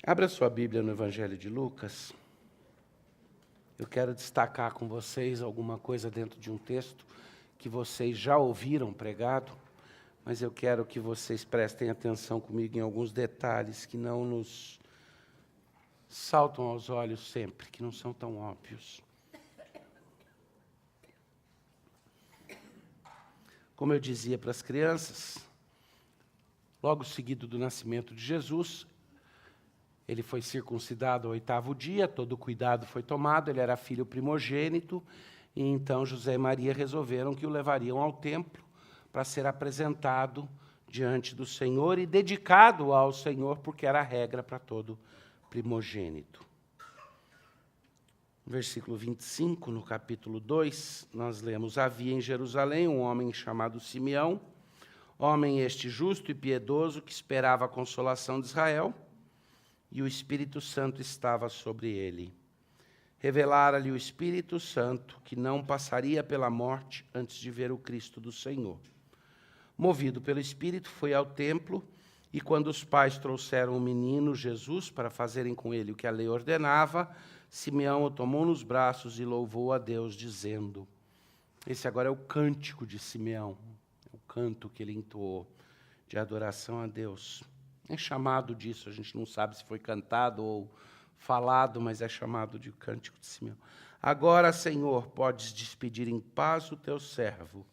Abra sua Bíblia no Evangelho de Lucas. Eu quero destacar com vocês alguma coisa dentro de um texto que vocês já ouviram pregado, mas eu quero que vocês prestem atenção comigo em alguns detalhes que não nos saltam aos olhos sempre, que não são tão óbvios. Como eu dizia para as crianças, logo seguido do nascimento de Jesus, ele foi circuncidado ao 8º dia, todo cuidado foi tomado, ele era filho primogênito, e então José e Maria resolveram que o levariam ao templo para ser apresentado diante do Senhor e dedicado ao Senhor, porque era a regra para todo primogênito. No versículo 25, no capítulo 2, nós lemos: havia em Jerusalém um homem chamado Simeão, homem este justo e piedoso, que esperava a consolação de Israel, e o Espírito Santo estava sobre ele. Revelara-lhe o Espírito Santo que não passaria pela morte antes de ver o Cristo do Senhor. Movido pelo Espírito, foi ao templo, e quando os pais trouxeram o menino Jesus para fazerem com ele o que a lei ordenava, Simeão o tomou nos braços e louvou a Deus, dizendo... Esse agora é o cântico de Simeão, o canto que ele entoou de adoração a Deus. É chamado disso, a gente não sabe se foi cantado ou falado, mas é chamado de cântico de Simeão. Agora, Senhor, podes despedir em paz o teu servo,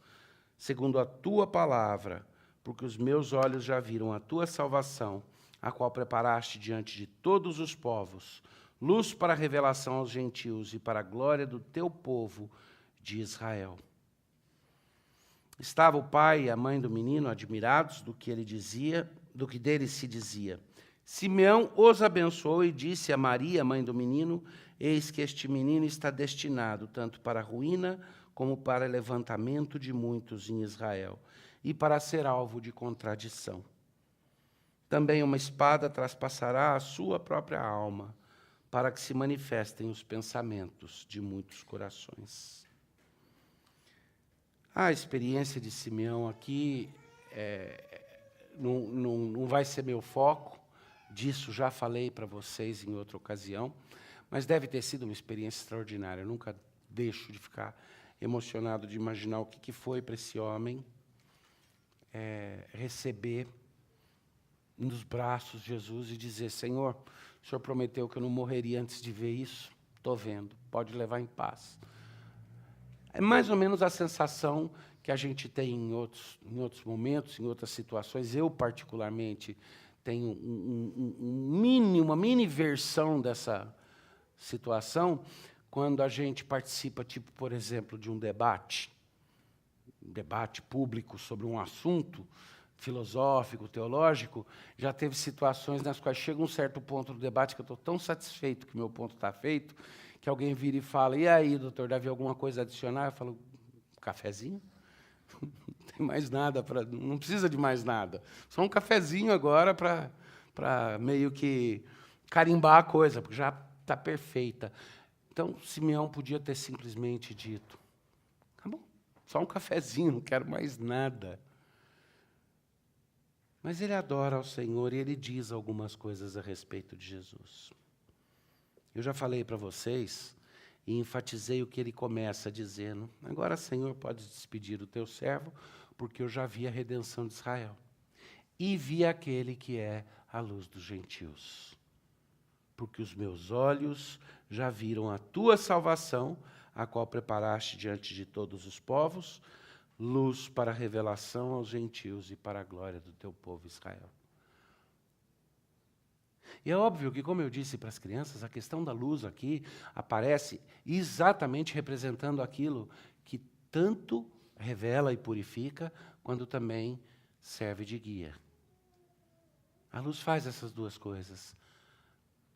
segundo a tua palavra, porque os meus olhos já viram a tua salvação, a qual preparaste diante de todos os povos, luz para a revelação aos gentios e para a glória do teu povo de Israel. Estava o pai e a mãe do menino admirados do que ele dizia, do que dele se dizia. Simeão os abençoou e disse a Maria, mãe do menino: eis que este menino está destinado tanto para a ruína como para o levantamento de muitos em Israel, e para ser alvo de contradição. Também uma espada traspassará a sua própria alma, para que se manifestem os pensamentos de muitos corações. A experiência de Simeão aqui não vai ser meu foco, disso já falei para vocês em outra ocasião, mas deve ter sido uma experiência extraordinária. Eu nunca deixo de ficar emocionado de imaginar o que foi para esse homem receber nos braços Jesus e dizer: Senhor, o Senhor prometeu que eu não morreria antes de ver isso, estou vendo, pode levar em paz. É mais ou menos a sensação que a gente tem em outros momentos, em outras situações. Eu, particularmente, tenho uma mini versão dessa situação quando a gente participa, tipo, por exemplo, de um debate público sobre um assunto filosófico, teológico. Já teve situações nas quais chega um certo ponto do debate que eu estou tão satisfeito que o meu ponto está feito, que alguém vira e fala: e aí, doutor, deve alguma coisa a adicionar? Eu falo: cafezinho? Não tem mais nada, não precisa de mais nada. Só um cafezinho agora para meio que carimbar a coisa, porque já está perfeita. Então, Simeão podia ter simplesmente dito: tá bom, só um cafezinho, não quero mais nada. Mas ele adora ao Senhor e ele diz algumas coisas a respeito de Jesus. Eu já falei para vocês e enfatizei o que ele começa dizendo: agora, Senhor, podes despedir o teu servo, porque eu já vi a redenção de Israel. E vi aquele que é a luz dos gentios. Porque os meus olhos já viram a tua salvação, a qual preparaste diante de todos os povos, luz para a revelação aos gentios e para a glória do teu povo Israel. E é óbvio que, como eu disse para as crianças, a questão da luz aqui aparece exatamente representando aquilo que tanto revela e purifica, quando também serve de guia. A luz faz essas duas coisas.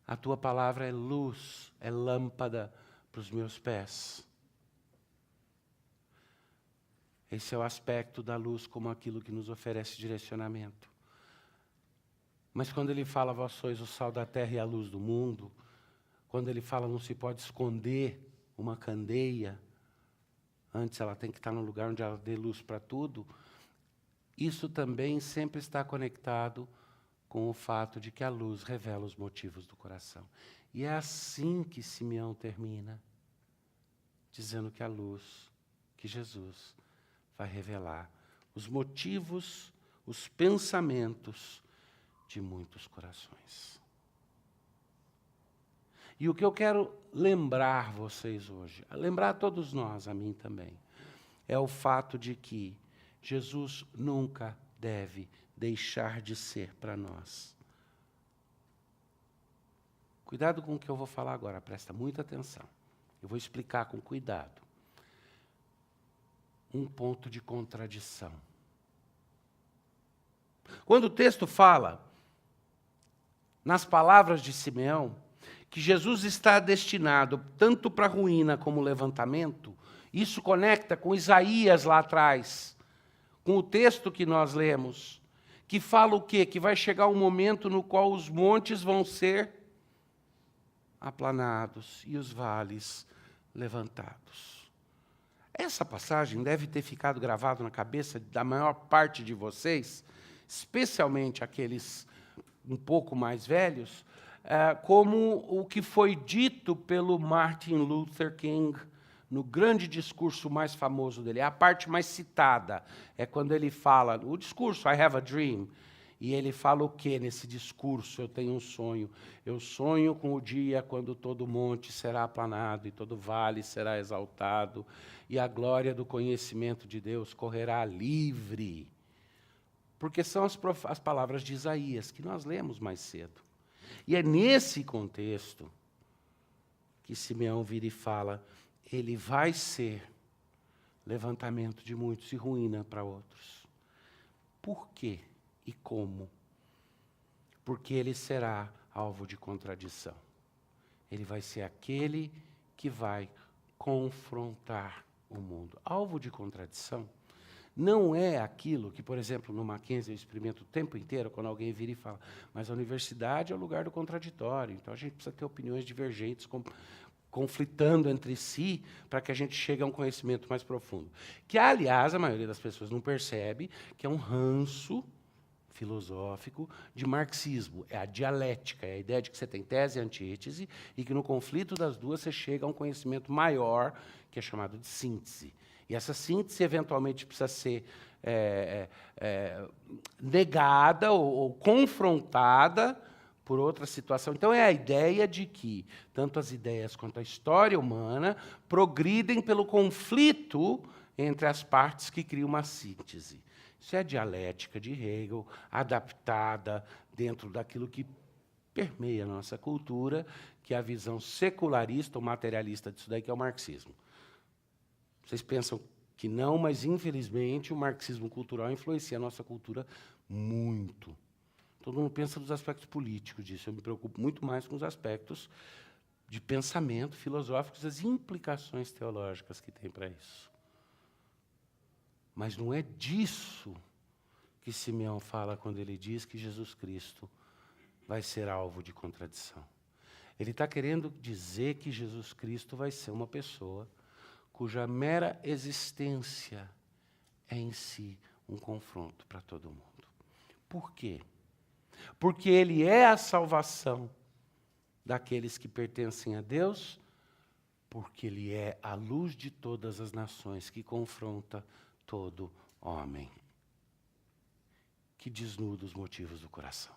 A tua palavra é luz, é lâmpada para os meus pés. Esse é o aspecto da luz como aquilo que nos oferece direcionamento. Mas quando ele fala: vós sois o sal da terra e a luz do mundo, quando ele fala: não se pode esconder uma candeia, antes ela tem que estar no lugar onde ela dê luz para tudo, isso também sempre está conectado com o fato de que a luz revela os motivos do coração. E é assim que Simeão termina, dizendo que a luz, que Jesus, vai revelar os motivos, os pensamentos de muitos corações. E o que eu quero lembrar vocês hoje, lembrar a todos nós, a mim também, é o fato de que Jesus nunca deve deixar de ser para nós. Cuidado com o que eu vou falar agora, presta muita atenção. Eu vou explicar com cuidado. Um ponto de contradição. Quando o texto fala, nas palavras de Simeão, que Jesus está destinado tanto para a ruína como o levantamento, isso conecta com Isaías lá atrás, com o texto que nós lemos, que fala o quê? Que vai chegar um momento no qual os montes vão ser aplanados e os vales levantados. Essa passagem deve ter ficado gravada na cabeça da maior parte de vocês, especialmente aqueles um pouco mais velhos, como o que foi dito pelo Martin Luther King no grande discurso mais famoso dele. É a parte mais citada, é quando ele fala, o discurso I Have a Dream, e ele fala o quê nesse discurso? Eu tenho um sonho. Eu sonho com o dia quando todo monte será aplanado e todo vale será exaltado, e a glória do conhecimento de Deus correrá livre. Porque são as palavras de Isaías, que nós lemos mais cedo. E é nesse contexto que Simeão vira e fala, ele vai ser levantamento de muitos e ruína para outros. Por quê e como? Porque ele será alvo de contradição. Ele vai ser aquele que vai confrontar o mundo. Alvo de contradição não é aquilo que, por exemplo, no Mackenzie eu experimento o tempo inteiro, quando alguém vira e fala, mas a universidade é o lugar do contraditório, então a gente precisa ter opiniões divergentes, conflitando entre si, para que a gente chegue a um conhecimento mais profundo. Que, aliás, a maioria das pessoas não percebe que é um ranço filosófico de marxismo. É a dialética, é a ideia de que você tem tese e antítese, e que no conflito das duas você chega a um conhecimento maior, que é chamado de síntese. E essa síntese, eventualmente, precisa ser negada ou confrontada por outra situação. Então, é a ideia de que tanto as ideias quanto a história humana progridem pelo conflito entre as partes que criam uma síntese. Isso é a dialética de Hegel, adaptada dentro daquilo que permeia a nossa cultura, que é a visão secularista ou materialista disso daí, que é o marxismo. Vocês pensam que não, mas, infelizmente, o marxismo cultural influencia a nossa cultura muito. Todo mundo pensa nos aspectos políticos disso. Eu me preocupo muito mais com os aspectos de pensamento filosóficos, as implicações teológicas que tem para isso. Mas não é disso que Simeão fala quando ele diz que Jesus Cristo vai ser alvo de contradição. Ele está querendo dizer que Jesus Cristo vai ser uma pessoa cuja mera existência é em si um confronto para todo mundo. Por quê? Porque ele é a salvação daqueles que pertencem a Deus, porque ele é a luz de todas as nações que confronta todo homem, que desnuda os motivos do coração.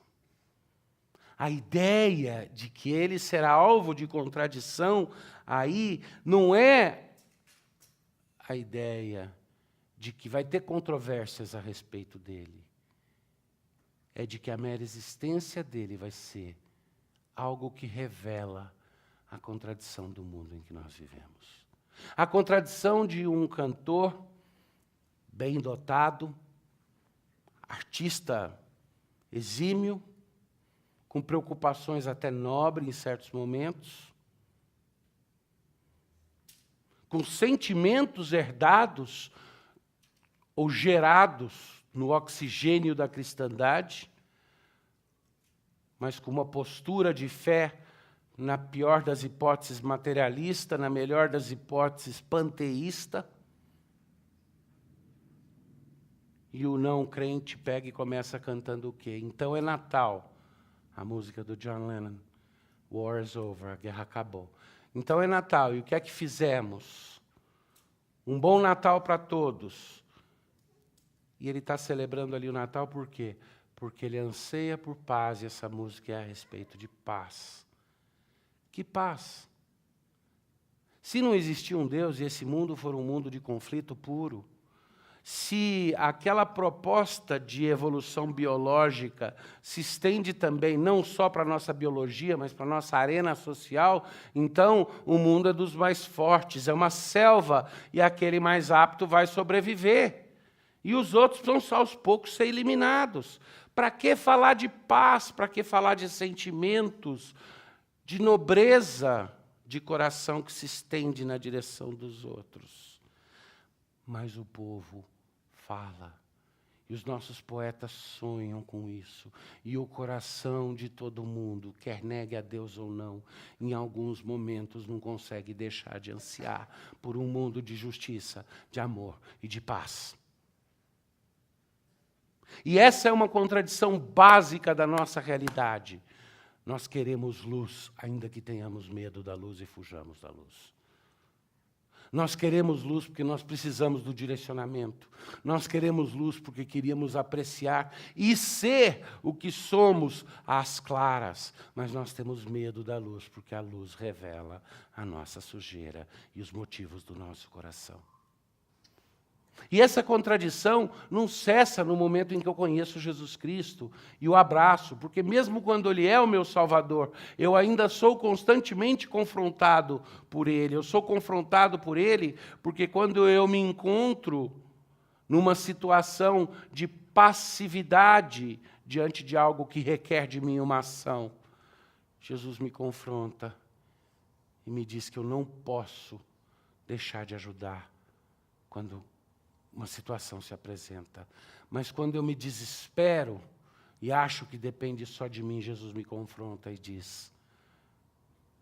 A ideia de que ele será alvo de contradição aí não é a ideia de que vai ter controvérsias a respeito dele. É de que a mera existência dele vai ser algo que revela a contradição do mundo em que nós vivemos. A contradição de um cantor bem dotado, artista exímio, com preocupações até nobres em certos momentos, com sentimentos herdados ou gerados no oxigênio da cristandade, mas com uma postura de fé, na pior das hipóteses materialista, na melhor das hipóteses panteísta. E o não crente pega e começa cantando o quê? Então é Natal. A música do John Lennon. War is over, a guerra acabou. Então é Natal, e o que é que fizemos? Um bom Natal para todos. E ele está celebrando ali o Natal por quê? Porque ele anseia por paz, e essa música é a respeito de paz. Que paz? Se não existir um Deus e esse mundo for um mundo de conflito puro, se aquela proposta de evolução biológica se estende também não só para a nossa biologia, mas para a nossa arena social, então o mundo é dos mais fortes, é uma selva, e aquele mais apto vai sobreviver. E os outros vão só aos poucos ser eliminados. Para que falar de paz? Para que falar de sentimentos, de nobreza de coração que se estende na direção dos outros? Mas o povo fala, e os nossos poetas sonham com isso, e o coração de todo mundo, quer negue a Deus ou não, em alguns momentos não consegue deixar de ansiar por um mundo de justiça, de amor e de paz. E essa é uma contradição básica da nossa realidade. Nós queremos luz, ainda que tenhamos medo da luz e fujamos da luz. Nós queremos luz porque nós precisamos do direcionamento. Nós queremos luz porque queríamos apreciar e ser o que somos às claras. Mas nós temos medo da luz porque a luz revela a nossa sujeira e os motivos do nosso coração. E essa contradição não cessa no momento em que eu conheço Jesus Cristo e o abraço, porque mesmo quando Ele é o meu Salvador, eu ainda sou constantemente confrontado por Ele. Eu sou confrontado por Ele porque quando eu me encontro numa situação de passividade diante de algo que requer de mim uma ação, Jesus me confronta e me diz que eu não posso deixar de ajudar quando uma situação se apresenta. Mas quando eu me desespero e acho que depende só de mim, Jesus me confronta e diz: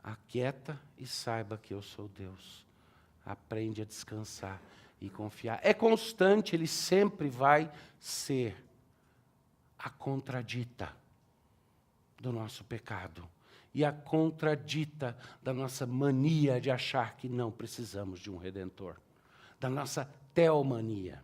aquieta e saiba que eu sou Deus. Aprende a descansar e confiar. É constante, Ele sempre vai ser a contradita do nosso pecado e a contradita da nossa mania de achar que não precisamos de um Redentor, da nossa teomania.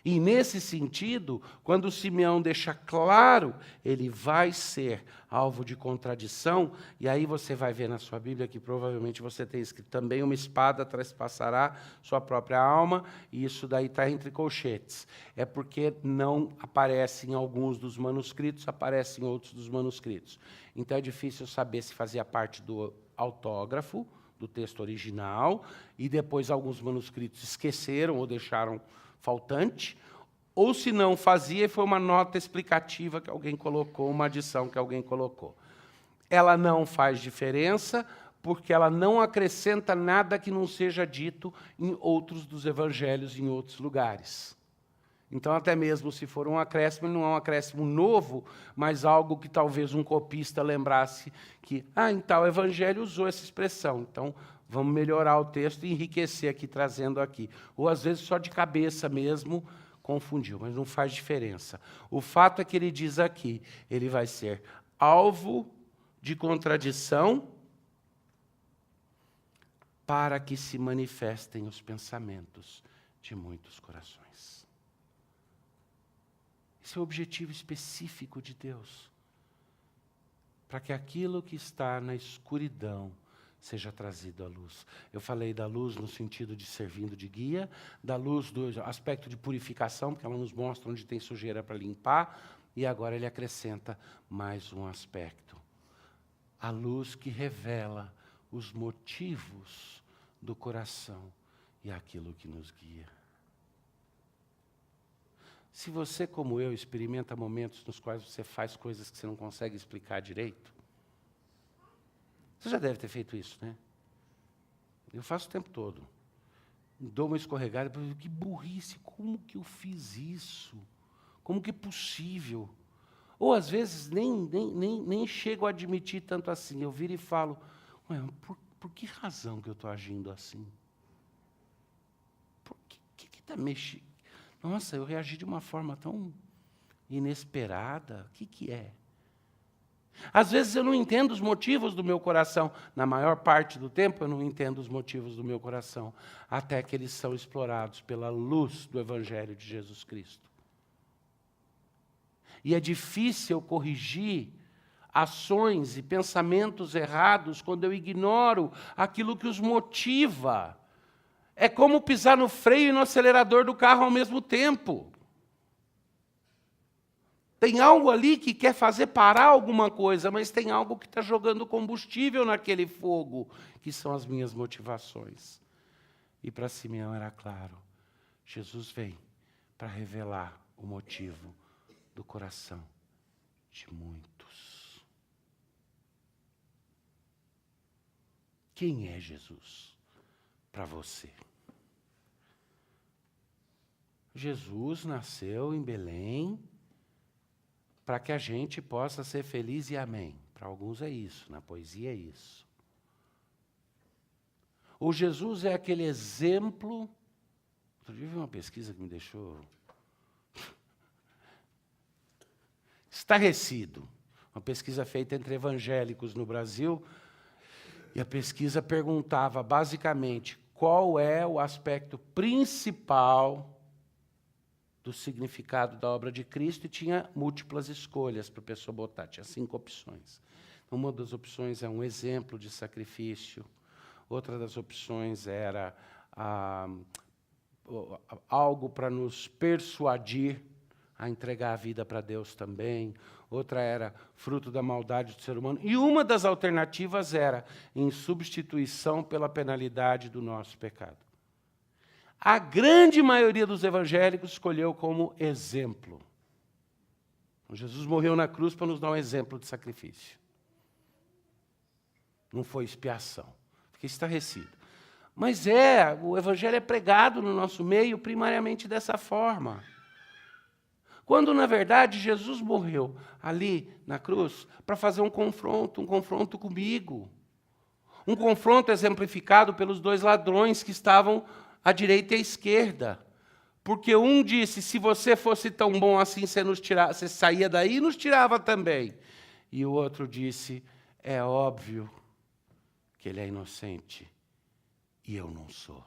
E nesse sentido, quando Simeão deixa claro, ele vai ser alvo de contradição, e aí você vai ver na sua Bíblia que provavelmente você tem escrito também: uma espada trespassará sua própria alma, e isso daí está entre colchetes. É porque não aparece em alguns dos manuscritos, aparece em outros dos manuscritos. Então é difícil saber se fazia parte do autógrafo, do texto original, e depois alguns manuscritos esqueceram ou deixaram faltante, ou se não fazia, foi uma nota explicativa que alguém colocou, uma adição que alguém colocou. Ela não faz diferença, porque ela não acrescenta nada que não seja dito em outros dos evangelhos, em outros lugares. Então, até mesmo se for um acréscimo, não é um acréscimo novo, mas algo que talvez um copista lembrasse que, em tal evangelho usou essa expressão. Então, vamos melhorar o texto e enriquecer aqui, trazendo aqui. Ou, às vezes, só de cabeça mesmo, confundiu, mas não faz diferença. O fato é que ele diz aqui, ele vai ser alvo de contradição para que se manifestem os pensamentos de muitos corações. Esse é o objetivo específico de Deus, para que aquilo que está na escuridão seja trazido à luz. Eu falei da luz no sentido de servindo de guia, da luz do aspecto de purificação, porque ela nos mostra onde tem sujeira para limpar, e agora ele acrescenta mais um aspecto. A luz que revela os motivos do coração e aquilo que nos guia. Se você, como eu, experimenta momentos nos quais você faz coisas que você não consegue explicar direito, você já deve ter feito isso, né? Eu faço o tempo todo. Dou uma escorregada, que burrice, como que eu fiz isso? Como que é possível? Ou, às vezes, nem chego a admitir tanto assim. Eu viro e falo: por que razão que eu estou agindo assim? Por que está mexendo? Nossa, eu reagi de uma forma tão inesperada? O que é? Às vezes eu não entendo os motivos do meu coração. Na maior parte do tempo eu não entendo os motivos do meu coração, até que eles são explorados pela luz do Evangelho de Jesus Cristo. E é difícil eu corrigir ações e pensamentos errados quando eu ignoro aquilo que os motiva. É como pisar no freio e no acelerador do carro ao mesmo tempo. Tem algo ali que quer fazer parar alguma coisa, mas tem algo que está jogando combustível naquele fogo, que são as minhas motivações. E para Simeão era claro, Jesus vem para revelar o motivo do coração de muitos. Quem é Jesus para você? Jesus nasceu em Belém para que a gente possa ser feliz e amém. Para alguns é isso, na poesia é isso. O Jesus é aquele exemplo. Outro dia eu vi uma pesquisa que me deixou estarrecido. Uma pesquisa feita entre evangélicos no Brasil. E a pesquisa perguntava, basicamente, qual é o aspecto principal do significado da obra de Cristo, e tinha múltiplas escolhas para a pessoa botar, tinha 5 opções. Uma das opções é um exemplo de sacrifício, outra das opções era algo para nos persuadir a entregar a vida para Deus também, outra era fruto da maldade do ser humano, e uma das alternativas era em substituição pela penalidade do nosso pecado. A grande maioria dos evangélicos escolheu como exemplo. Jesus morreu na cruz para nos dar um exemplo de sacrifício. Não foi expiação. Fiquei estarrecido. Mas o evangelho é pregado no nosso meio primariamente dessa forma. Quando, na verdade, Jesus morreu ali na cruz para fazer um confronto comigo. Um confronto exemplificado pelos 2 ladrões que estavam à direita e à esquerda. Porque um disse, se você fosse tão bom assim, você saía daí e nos tirava também. E o outro disse, é óbvio que ele é inocente e eu não sou.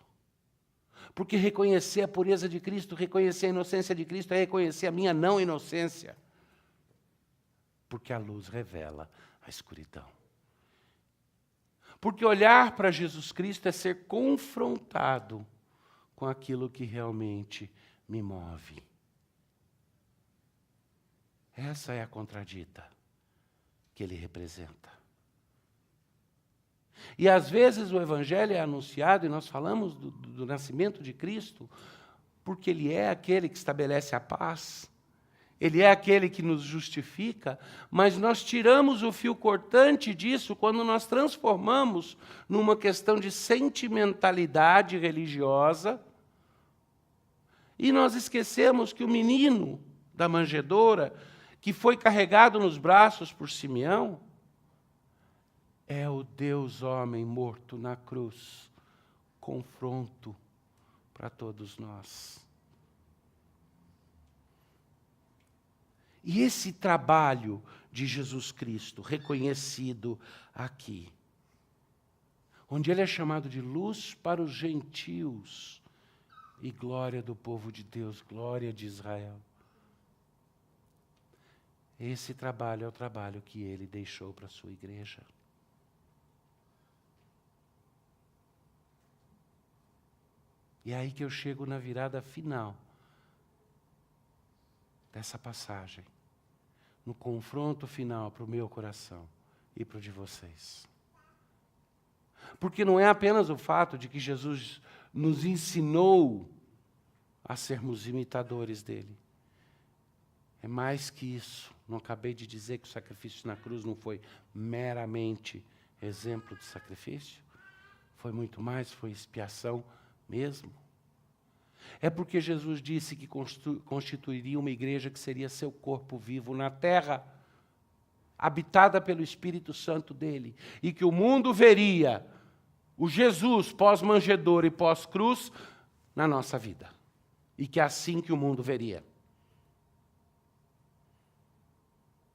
Porque reconhecer a pureza de Cristo, reconhecer a inocência de Cristo, é reconhecer a minha não inocência. Porque a luz revela a escuridão. Porque olhar para Jesus Cristo é ser confrontado com aquilo que realmente me move. Essa é a contradita que ele representa. E às vezes o Evangelho é anunciado, e nós falamos do nascimento de Cristo, porque ele é aquele que estabelece a paz, ele é aquele que nos justifica, mas nós tiramos o fio cortante disso quando nós transformamos numa questão de sentimentalidade religiosa, e nós esquecemos que o menino da manjedoura, que foi carregado nos braços por Simeão, é o Deus homem morto na cruz, confronto para todos nós. E esse trabalho de Jesus Cristo, reconhecido aqui, onde ele é chamado de luz para os gentios e glória do povo de Deus, glória de Israel. Esse trabalho é o trabalho que ele deixou para a sua igreja. E é aí que eu chego na virada final dessa passagem, no confronto final para o meu coração e para o de vocês. Porque não é apenas o fato de que Jesus nos ensinou a sermos imitadores dele. É mais que isso. Não acabei de dizer que o sacrifício na cruz não foi meramente exemplo de sacrifício? Foi muito mais, foi expiação mesmo. É porque Jesus disse que constituiria uma igreja que seria seu corpo vivo na terra, habitada pelo Espírito Santo dele, e que o mundo veria o Jesus pós-manjedoura e pós-cruz na nossa vida. E que é assim que o mundo veria.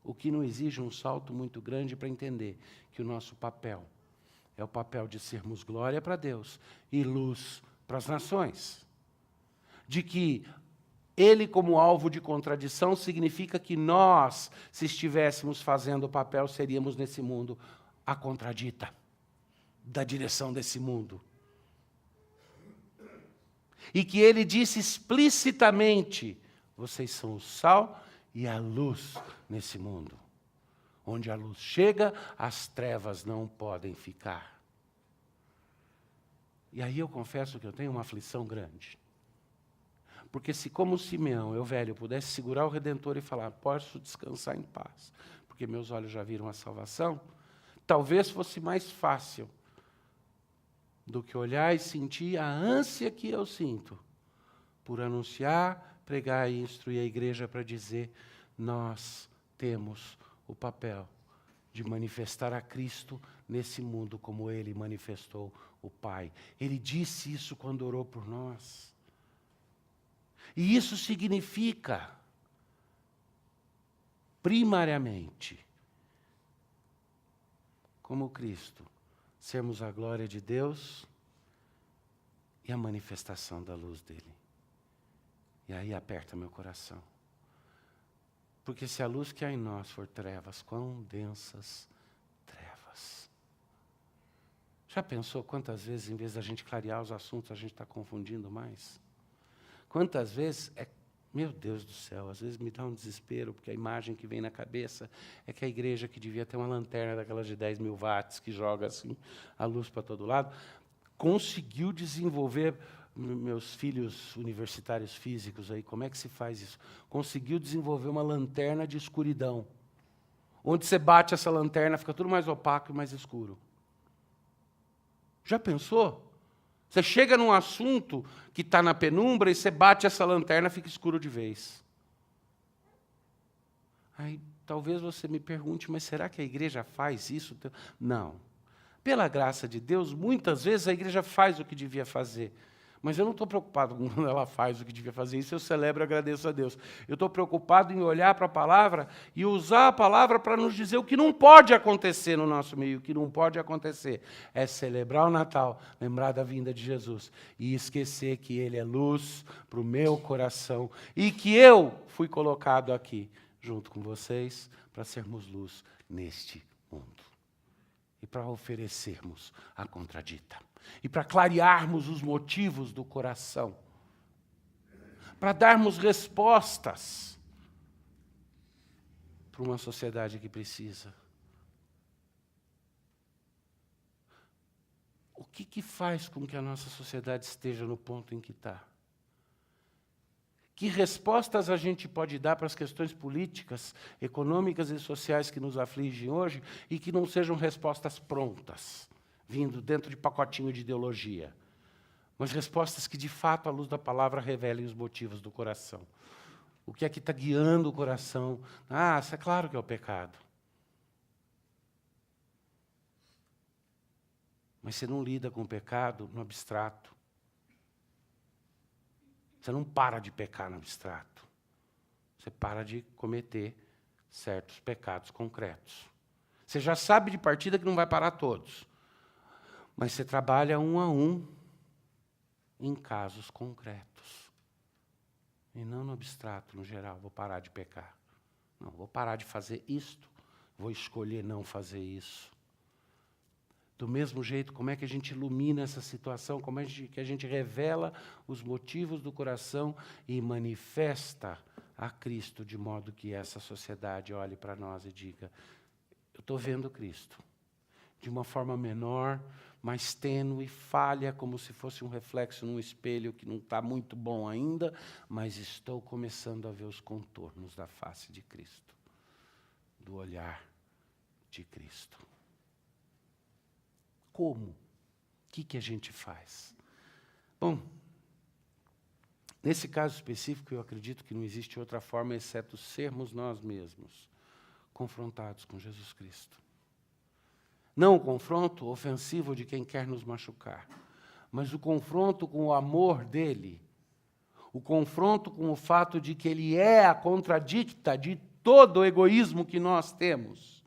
O que não exige um salto muito grande para entender que o nosso papel é o papel de sermos glória para Deus e luz para as nações. De que Ele, como alvo de contradição, significa que nós, se estivéssemos fazendo o papel, seríamos nesse mundo a contradita da direção desse mundo. E que Ele disse explicitamente: vocês são o sal e a luz nesse mundo. Onde a luz chega, as trevas não podem ficar. E aí eu confesso que eu tenho uma aflição grande. Porque se, como Simeão, eu velho, pudesse segurar o Redentor e falar: posso descansar em paz, porque meus olhos já viram a salvação, talvez fosse mais fácil do que olhar e sentir a ânsia que eu sinto por anunciar, pregar e instruir a igreja para dizer: nós temos o papel de manifestar a Cristo nesse mundo como Ele manifestou o Pai. Ele disse isso quando orou por nós. E isso significa, primariamente, como Cristo, sermos a glória de Deus e a manifestação da luz dele. E aí aperta meu coração. Porque se a luz que há em nós for trevas, quão densas trevas. Já pensou quantas vezes, em vez da gente clarear os assuntos, a gente está confundindo mais? Quantas vezes, meu Deus do céu, às vezes me dá um desespero, porque a imagem que vem na cabeça é que a igreja, que devia ter uma lanterna daquelas de 10 mil watts, que joga assim a luz para todo lado, conseguiu desenvolver, meus filhos universitários físicos aí, como é que se faz isso? Conseguiu desenvolver uma lanterna de escuridão. Onde você bate essa lanterna, fica tudo mais opaco e mais escuro. Já pensou? Você chega num assunto que está na penumbra e você bate essa lanterna, fica escuro de vez. Aí talvez você me pergunte: mas será que a igreja faz isso? Não. Pela graça de Deus, muitas vezes a igreja faz o que devia fazer. Mas eu não estou preocupado com quando ela faz o que devia fazer. Isso eu celebro e agradeço a Deus. Eu estou preocupado em olhar para a palavra e usar a palavra para nos dizer o que não pode acontecer no nosso meio. O que não pode acontecer é celebrar o Natal, lembrar da vinda de Jesus e esquecer que Ele é luz para o meu coração e que eu fui colocado aqui, junto com vocês, para sermos luz neste mundo. E para oferecermos a contradita. E para clarearmos os motivos do coração. Para darmos respostas para uma sociedade que precisa. O que faz com que a nossa sociedade esteja no ponto em que está? Que respostas a gente pode dar para as questões políticas, econômicas e sociais que nos afligem hoje e que não sejam respostas prontas, vindo dentro de pacotinho de ideologia, mas respostas que, de fato, à luz da palavra, revelem os motivos do coração. O que é que está guiando o coração? Isso é claro que é o pecado. Mas você não lida com o pecado no abstrato. Você não para de pecar no abstrato. Você para de cometer certos pecados concretos. Você já sabe de partida que não vai parar todos. Mas você trabalha um a um em casos concretos. E não no abstrato, no geral. Vou parar de pecar. Não, vou parar de fazer isto. Vou escolher não fazer isso. Do mesmo jeito, como é que a gente ilumina essa situação? Como é que a gente revela os motivos do coração e manifesta a Cristo de modo que essa sociedade olhe para nós e diga: eu estou vendo Cristo. De uma forma menor, mais tênue, falha, como se fosse um reflexo num espelho que não está muito bom ainda, mas estou começando a ver os contornos da face de Cristo, do olhar de Cristo. Como? O que a gente faz? Bom, nesse caso específico, eu acredito que não existe outra forma, exceto sermos nós mesmos confrontados com Jesus Cristo. Não o confronto ofensivo de quem quer nos machucar, mas o confronto com o amor dele, o confronto com o fato de que ele é a contradicta de todo o egoísmo que nós temos.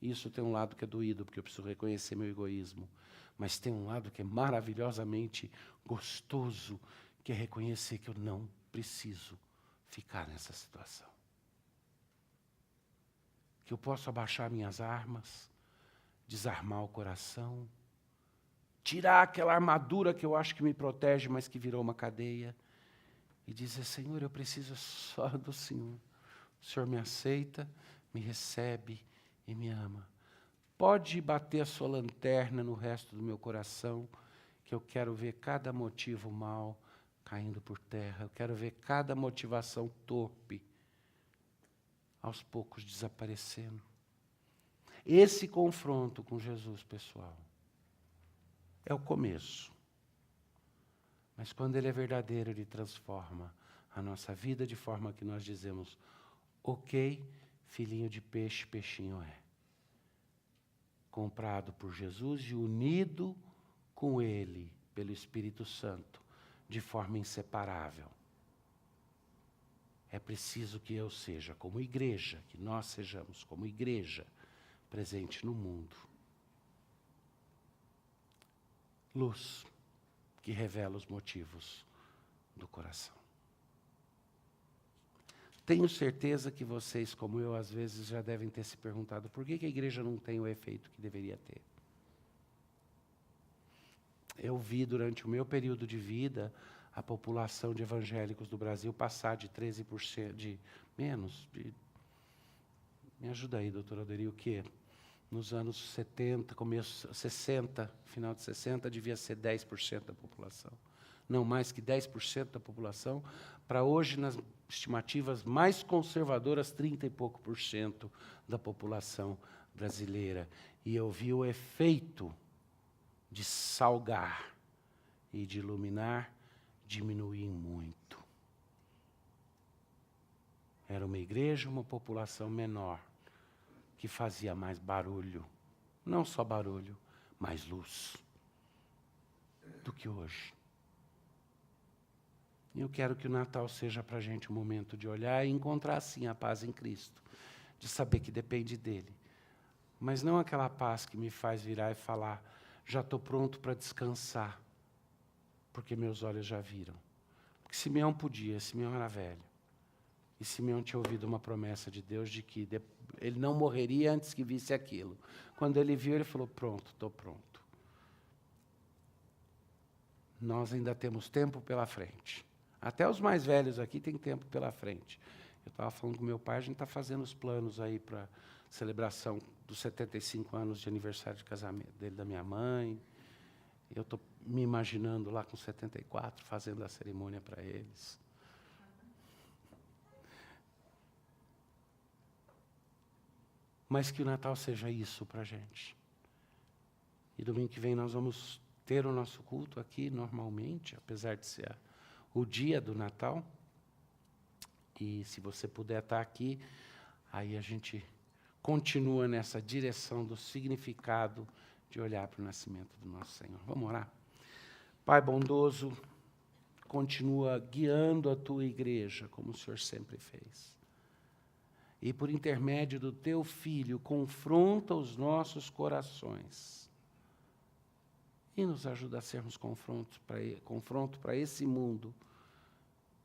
Isso tem um lado que é doído, porque eu preciso reconhecer meu egoísmo. Mas tem um lado que é maravilhosamente gostoso, que é reconhecer que eu não preciso ficar nessa situação. Que eu posso abaixar minhas armas, desarmar o coração, tirar aquela armadura que eu acho que me protege, mas que virou uma cadeia, e dizer, Senhor, eu preciso só do Senhor. O Senhor me aceita, me recebe e me ama. Pode bater a sua lanterna no resto do meu coração, que eu quero ver cada motivo mau caindo por terra. Eu quero ver cada motivação torpe, aos poucos desaparecendo. Esse confronto com Jesus, pessoal, é o começo. Mas quando ele é verdadeiro, ele transforma a nossa vida de forma que nós dizemos, ok, filhinho de peixe, peixinho é. Comprado por Jesus e unido com ele, pelo Espírito Santo, de forma inseparável. É preciso que eu seja como igreja, que nós sejamos como igreja, presente no mundo. Luz que revela os motivos do coração. Tenho certeza que vocês, como eu, às vezes já devem ter se perguntado por que a igreja não tem o efeito que deveria ter. Eu vi durante o meu período de vida a população de evangélicos do Brasil passar de 13%, me ajuda aí, doutor Alderi, o quê? Nos anos 70, começo 60, final de 60, devia ser 10% da população. Não mais que 10% da população, para hoje, nas estimativas mais conservadoras, 30 e pouco por cento da população brasileira. E eu vi o efeito de salgar e de iluminar diminuir muito. Era uma igreja, uma população menor, que fazia mais barulho, não só barulho, mais luz, do que hoje. E eu quero que o Natal seja para a gente um momento de olhar e encontrar, sim, a paz em Cristo, de saber que depende dEle. Mas não aquela paz que me faz virar e falar, já estou pronto para descansar, porque meus olhos já viram. Porque Simeão podia, Simeão era velho. E Simeão tinha ouvido uma promessa de Deus de que ele não morreria antes que visse aquilo. Quando ele viu, ele falou, pronto, estou pronto. Nós ainda temos tempo pela frente. Até os mais velhos aqui têm tempo pela frente. Eu estava falando com meu pai, a gente está fazendo os planos aí para celebração dos 75 anos de aniversário de casamento dele, da minha mãe. Eu estou me imaginando lá com 74, fazendo a cerimônia para eles. Mas que o Natal seja isso para a gente. E domingo que vem nós vamos ter o nosso culto aqui normalmente, apesar de ser o dia do Natal. E se você puder estar aqui, aí a gente continua nessa direção do significado de olhar para o nascimento do nosso Senhor. Vamos orar? Pai bondoso, continua guiando a tua igreja, como o Senhor sempre fez. E por intermédio do teu Filho, confronta os nossos corações. E nos ajuda a sermos confronto para esse mundo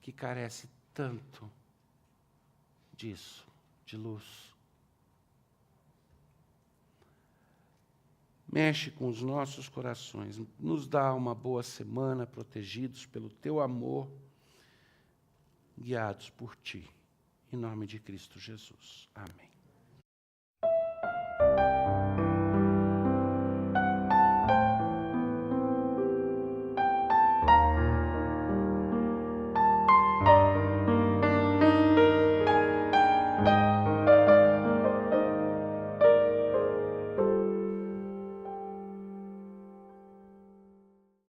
que carece tanto disso, de luz. Mexe com os nossos corações, nos dá uma boa semana, protegidos pelo teu amor, guiados por ti. Em nome de Cristo Jesus. Amém.